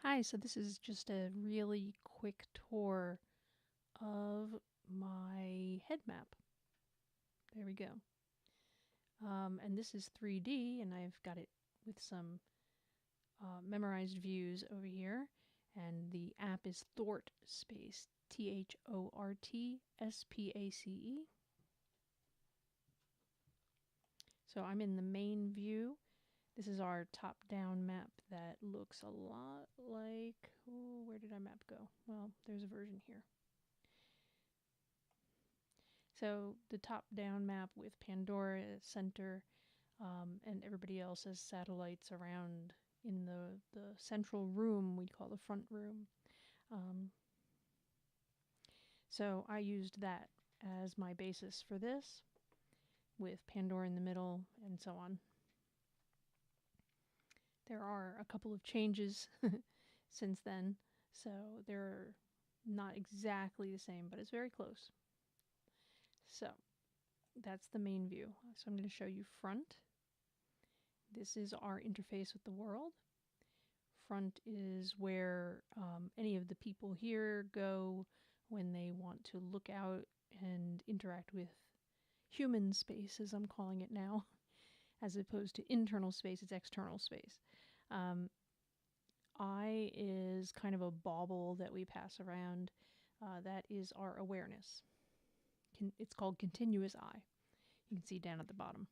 Hi, so this is just a really quick tour of my head map. There we go. And this is 3D, and I've got it with some memorized views over here. And the app is Thort Space, THORTSPACE. So I'm in the main view. This is our top down map that looks a lot like. Oh, where did our map go? Well, there's a version here. So the top-down map with Pandora center, and everybody else as satellites around in the central room we call the front room. Um, so I used that as my basis for this, with Pandora in the middle and so on. There are a couple of changes since then, so they're not exactly the same, but it's very close. So that's the main view. So I'm going to show you front. This is our interface with the world. Front is where any of the people here go when they want to look out and interact with human space, as I'm calling it now, as opposed to internal space, it's external space. Um, I is kind of a bauble that we pass around. That is our awareness. It's called continuous eye. You can see down at the bottom.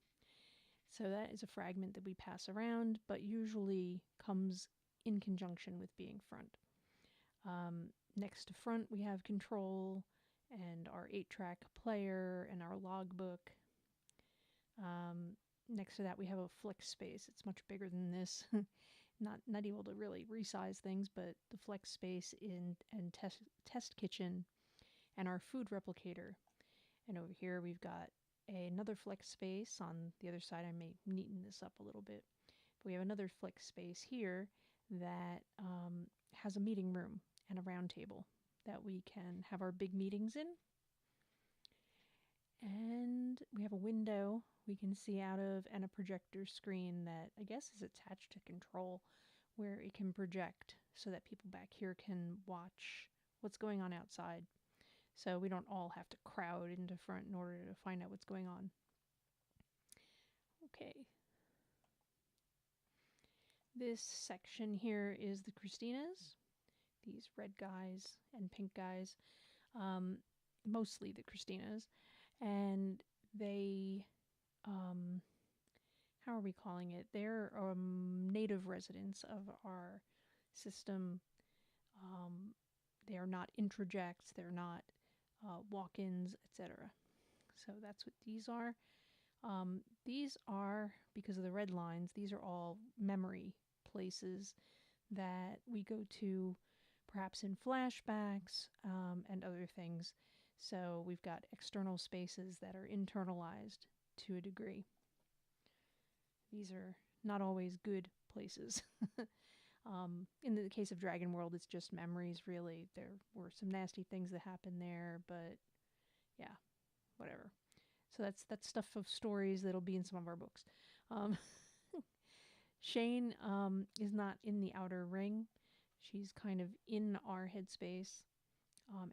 So that is a fragment that we pass around, but usually comes in conjunction with being front. Next to front, we have control and our 8-track player and our logbook. Next to that, we have a flex space. It's much bigger than this. not able to really resize things, but the flex space and test kitchen and our food replicator. And over here, we've got another flex space. On the other side, I may neaten this up a little bit. But we have another flex space here that has a meeting room and a round table that we can have our big meetings in. And we have a window we can see out of and a projector screen that I guess is attached to control, where it can project so that people back here can watch what's going on outside. So we don't all have to crowd into front in order to find out what's going on. Okay. This section here is the Christinas, these red guys and pink guys, mostly the Christinas. And they, how are we calling it? They're native residents of our system. They are not introjects, they're not walk ins, etc. So that's what these are. These are, because of the red lines, these are all memory places that we go to perhaps in flashbacks and other things. So we've got external spaces that are internalized to a degree. These are not always good places. In the case of Dragon World, it's just memories, really. There were some nasty things that happened there, but yeah, whatever. So that's stuff of stories that'll be in some of our books. Um, Shane is not in the outer ring. She's kind of in our headspace,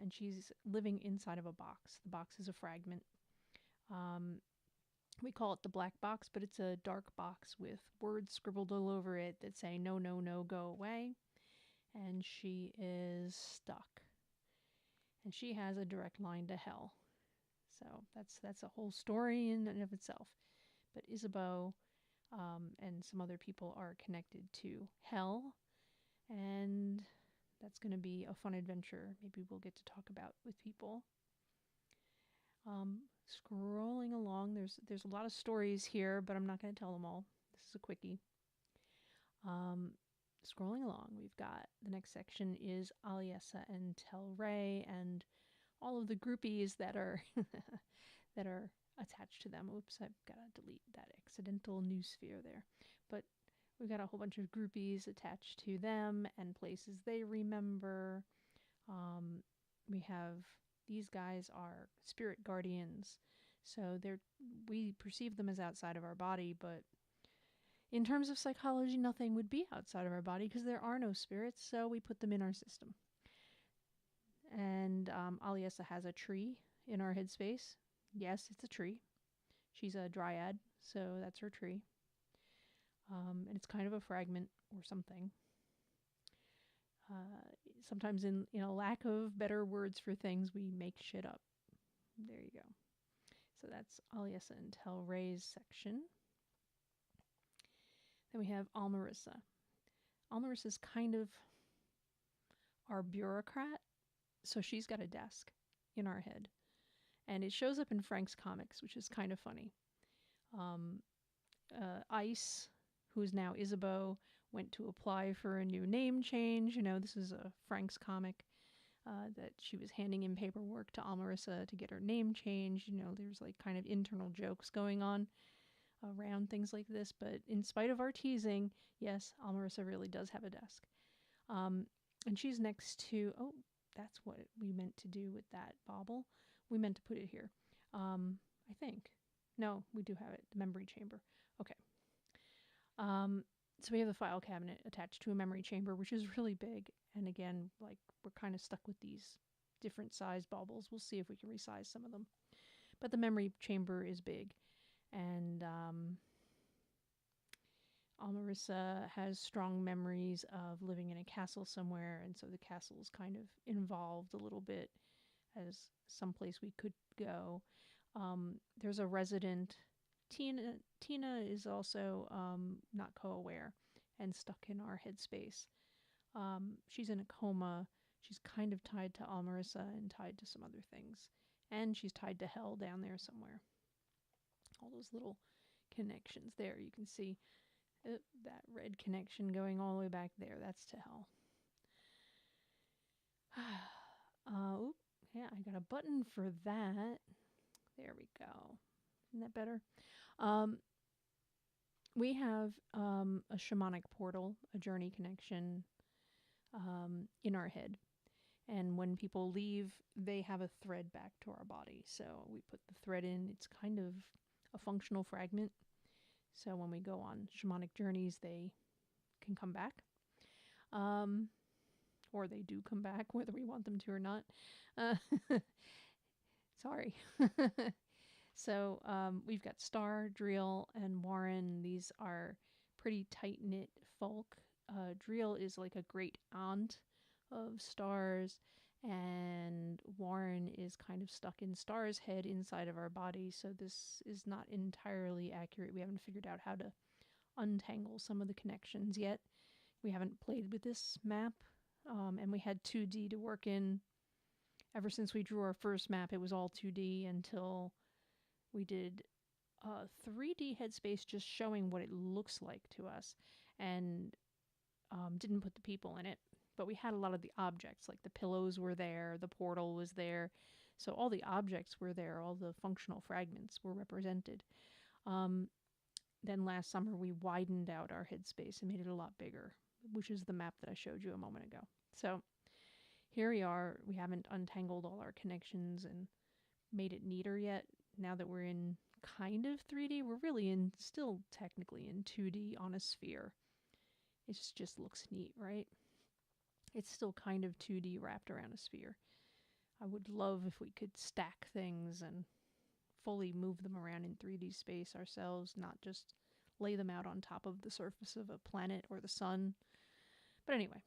and she's living inside of a box. The box is a fragment. We call it the black box, but it's a dark box with words scribbled all over it that say, no, no, no, go away. And she is stuck. And she has a direct line to hell. So that's a whole story in and of itself. But Isabeau and some other people are connected to hell, and that's going to be a fun adventure. Maybe we'll get to talk about with people. Scrolling along, there's a lot of stories here, but I'm not going to tell them all. This is a quickie. Scrolling along, we've got the next section is Aliessa and Telray and all of the groupies that are that are attached to them. Oops, I've got to delete that accidental new sphere there. But we've got a whole bunch of groupies attached to them and places they remember. We have these guys are spirit guardians, so we perceive them as outside of our body, but In terms of psychology, nothing would be outside of our body because there are no spirits, so we put them in our system. And Aliesa has a tree in our headspace. Yes, it's a tree. She's a dryad, so that's her tree. And it's kind of a fragment or something. Uh, Sometimes, in a lack of better words for things, we make shit up. There you go. So that's Aliesa and Telray's section. Then we have Almarissa. Almarissa is kind of our bureaucrat, so she's got a desk in our head. And it shows up in Frank's comics, which is kind of funny. Ice, who is now Isabeau, went to apply for a new name change. This is a Frank's comic that she was handing in paperwork to Almarissa to get her name changed. There's like kind of internal jokes going on around things like this. But in spite of our teasing, yes, Almarissa really does have a desk. And she's next to, that's what we meant to do with that bauble. We meant to put it here. I think. No, we do have it. The memory chamber. Okay. So we have the file cabinet attached to a memory chamber, which is really big. And again, like, we're kind of stuck with these different size baubles. We'll see if we can resize some of them. But the memory chamber is big. And Almarissa has strong memories of living in a castle somewhere. And so the castle is kind of involved a little bit as someplace we could go. There's a resident. Tina is also not co-aware and stuck in our headspace. She's in a coma. She's kind of tied to Almarissa and tied to some other things. And she's tied to Hell down there somewhere. All those little connections there. You can see that red connection going all the way back there. That's to Hell. Yeah, I got a button for that. There we go. Isn't that better? We have a shamanic portal, a journey connection in our head. And when people leave, they have a thread back to our body. So we put the thread in. It's kind of a functional fragment. So when we go on shamanic journeys, they can come back. Or they do come back, whether we want them to or not. Sorry. So we've got Star, Driel, and Warren. These are pretty tight-knit folk. Driel is like a great aunt of Star's, and Warren is kind of stuck in Star's head inside of our body, so this is not entirely accurate. We haven't figured out how to untangle some of the connections yet. We haven't played with this map, and we had 2D to work in. Ever since we drew our first map, it was all 2D until we did 3D headspace just showing what it looks like to us, and didn't put the people in it. But we had a lot of the objects, like the pillows were there, the portal was there. So all the objects were there, all the functional fragments were represented. Then last summer we widened out our headspace and made it a lot bigger, which is the map that I showed you a moment ago. So here we are. We haven't untangled all our connections and made it neater yet. Now that we're in kind of 3D, we're really still technically in 2D on a sphere. It just looks neat, right? It's still kind of 2D wrapped around a sphere. I would love if we could stack things and fully move them around in 3D space ourselves, not just lay them out on top of the surface of a planet or the sun. But anyway,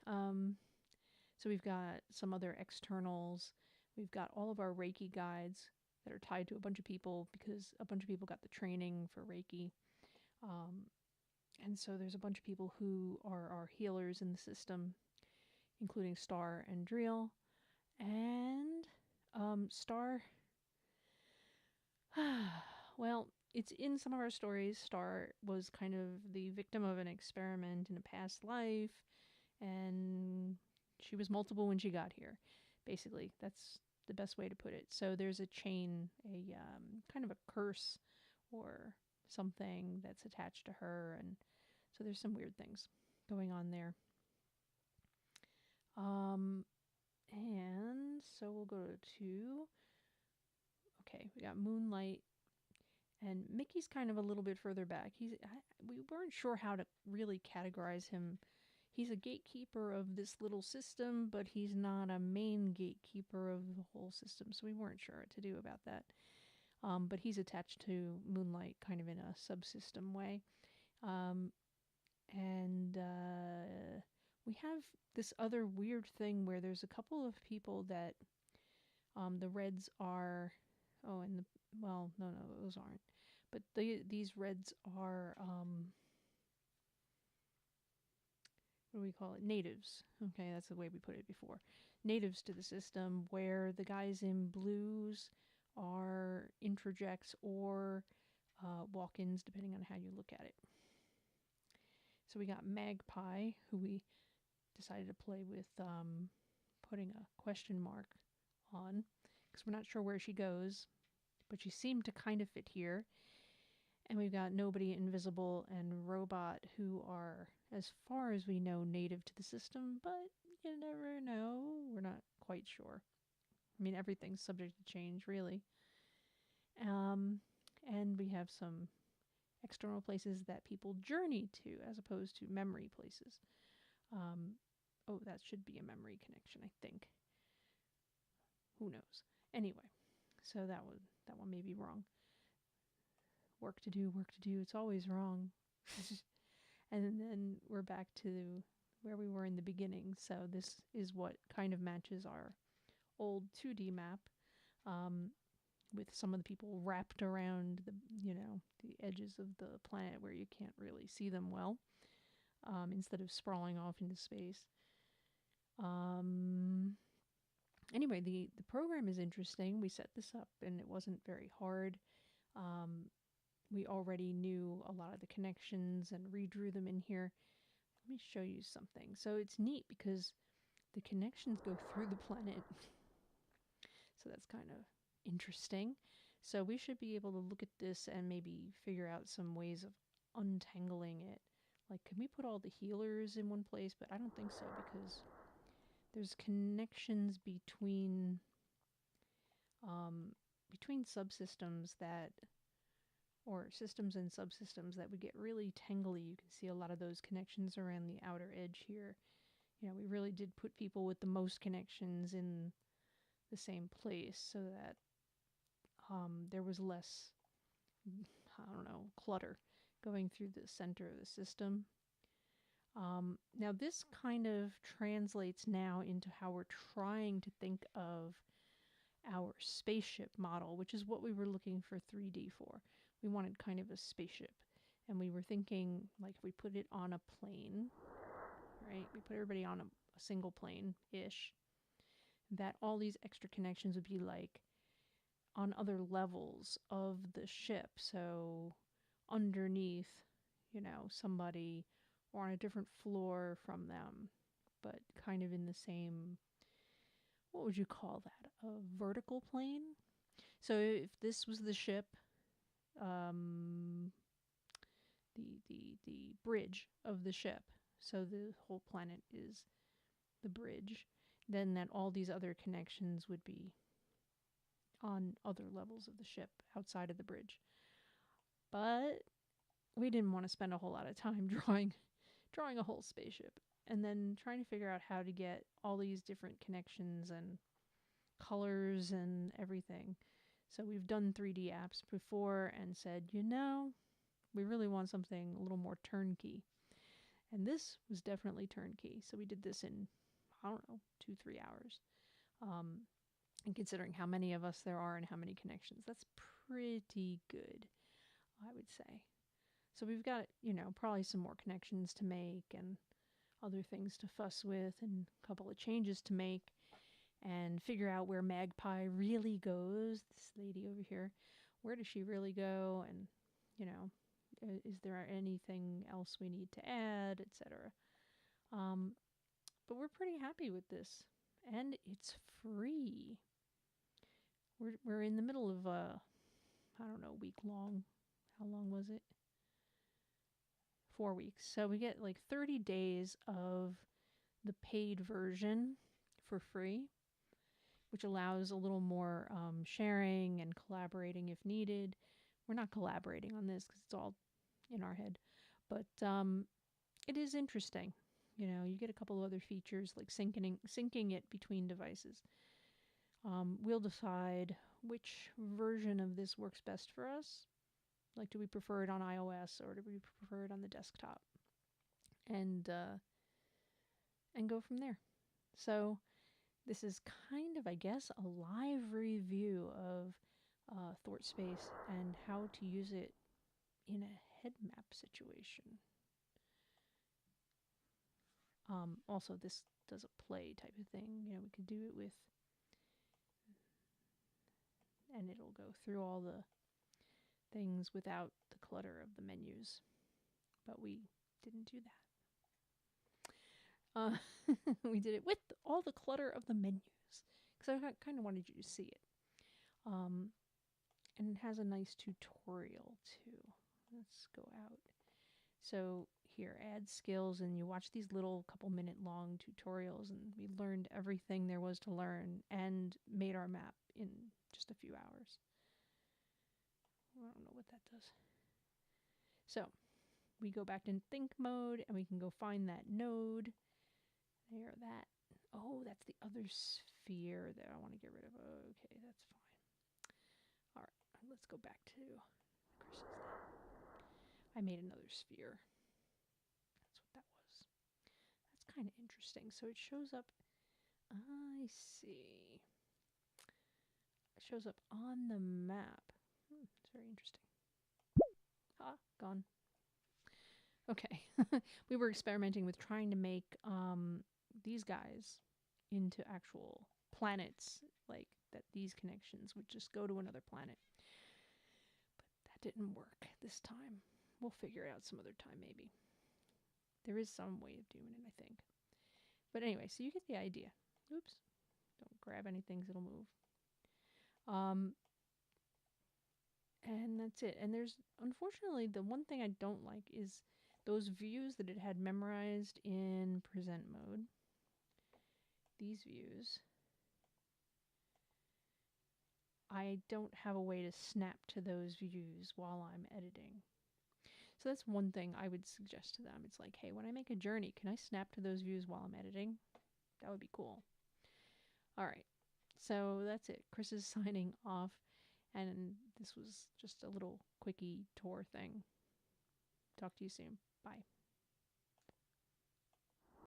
so we've got some other externals. We've got all of our Reiki guides that are tied to a bunch of people because a bunch of people got the training for Reiki. And so there's a bunch of people who are our healers in the system, including Star and Driel. And Star, well, it's in some of our stories. Star was kind of the victim of an experiment in a past life, and she was multiple when she got here. Basically, that's the best way to put it. So there's a chain, a kind of a curse or something that's attached to her, and so there's some weird things going on there. And so we'll go to, okay, we got Moonlight And Mickey's kind of a little bit further back. We weren't sure how to really categorize him. He's a gatekeeper of this little system, but he's not a main gatekeeper of the whole system, so we weren't sure what to do about that. But he's attached to Moonlight kind of in a subsystem way. Um, and we have this other weird thing where there's a couple of people that the Reds are. Oh, and well, no, those aren't. But these Reds are what do we call it? Natives. Okay, that's the way we put it before. Natives to the system, where the guys in blues are introjects or walk-ins, depending on how you look at it. So we got Magpie, who we decided to play with putting a question mark on, because we're not sure where she goes, but she seemed to kind of fit here. And we've got Nobody, Invisible, and Robot, who are, as far as we know, native to the system, but you never know. We're not quite sure. I mean, everything's subject to change, really. And we have some external places that people journey to, as opposed to memory places. Oh, that should be a memory connection, I think. Who knows? Anyway, so that one may be wrong. Work to do. It's always wrong. And then we're back to where we were in the beginning. So this is what kind of matches our old 2D map, with some of the people wrapped around the edges of the planet where you can't really see them well, instead of sprawling off into space. Anyway, the program is interesting. We set this up and it wasn't very hard. We already knew a lot of the connections and redrew them in here. Let me show you something. So it's neat because the connections go through the planet. So that's kind of interesting. So we should be able to look at this and maybe figure out some ways of untangling it. Like, can we put all the healers in one place? But I don't think so, because there's connections between subsystems that, or systems and subsystems that would get really tangly. You can see a lot of those connections around the outer edge here. We really did put people with the most connections in the same place so that there was less, clutter going through the center of the system. Now this kind of translates now into how we're trying to think of our spaceship model, which is what we were looking for 3D for. We wanted kind of a spaceship. And we were thinking, like, if we put it on a plane, right? We put everybody on a single plane-ish, that all these extra connections would be like on other levels of the ship. So underneath, somebody, or on a different floor from them, but kind of in the same, what would you call that? A vertical plane? So if this was the ship, the bridge of the ship, so the whole planet is the bridge, then that all these other connections would be on other levels of the ship outside of the bridge. But we didn't want to spend a whole lot of time drawing a whole spaceship and then trying to figure out how to get all these different connections and colors and everything. So we've done 3D apps before and said, we really want something a little more turnkey. And this was definitely turnkey. So we did this in, 2-3 hours. And considering how many of us there are and how many connections, that's pretty good, I would say. So we've got, probably some more connections to make and other things to fuss with and a couple of changes to make and figure out where Magpie really goes. This lady over here, where does she really go? And, is there anything else we need to add, etc. But we're pretty happy with this. And it's free. We're in the middle of week long. How long was it? 4 weeks. So we get like 30 days of the paid version for free, which allows a little more sharing and collaborating if needed. We're not collaborating on this because it's all in our head. But it is interesting. You get a couple of other features like syncing it between devices. We'll decide which version of this works best for us. Like, do we prefer it on iOS or do we prefer it on the desktop? And go from there. So this is kind of, I guess, a live review of ThortSpace and how to use it in a head map situation. Also, this does a play type of thing. We could do it with, and it'll go through all the things without the clutter of the menus. But we didn't do that. We did it with all the clutter of the menus because I kind of wanted you to see it. And it has a nice tutorial too. Let's go out. So here, add skills, and you watch these little couple-minute long tutorials, and we learned everything there was to learn and made our map in just a few hours. I don't know what that does. So we go back to think mode, and we can go find that node. There, that. Oh, that's the other sphere that I want to get rid of. Okay, that's fine. All right, let's go back to Chris's thing. I made another sphere. That's what that was. That's kind of interesting. So it shows up. I see. It shows up on the map. It's very interesting. Gone. Okay. We were experimenting with trying to make these guys into actual planets, like that these connections would just go to another planet. But that didn't work this time. We'll figure it out some other time, maybe. There is some way of doing it, I think. But anyway, so you get the idea. Oops. Don't grab anything, it'll move. And that's it. And there's, unfortunately, the one thing I don't like is those views that it had memorized in present mode. These views. I don't have a way to snap to those views while I'm editing. So that's one thing I would suggest to them. It's like, hey, when I make a journey, can I snap to those views while I'm editing? That would be cool. All right. So that's it. Chris is signing off. And this was just a little quickie tour thing. Talk to you soon. Bye.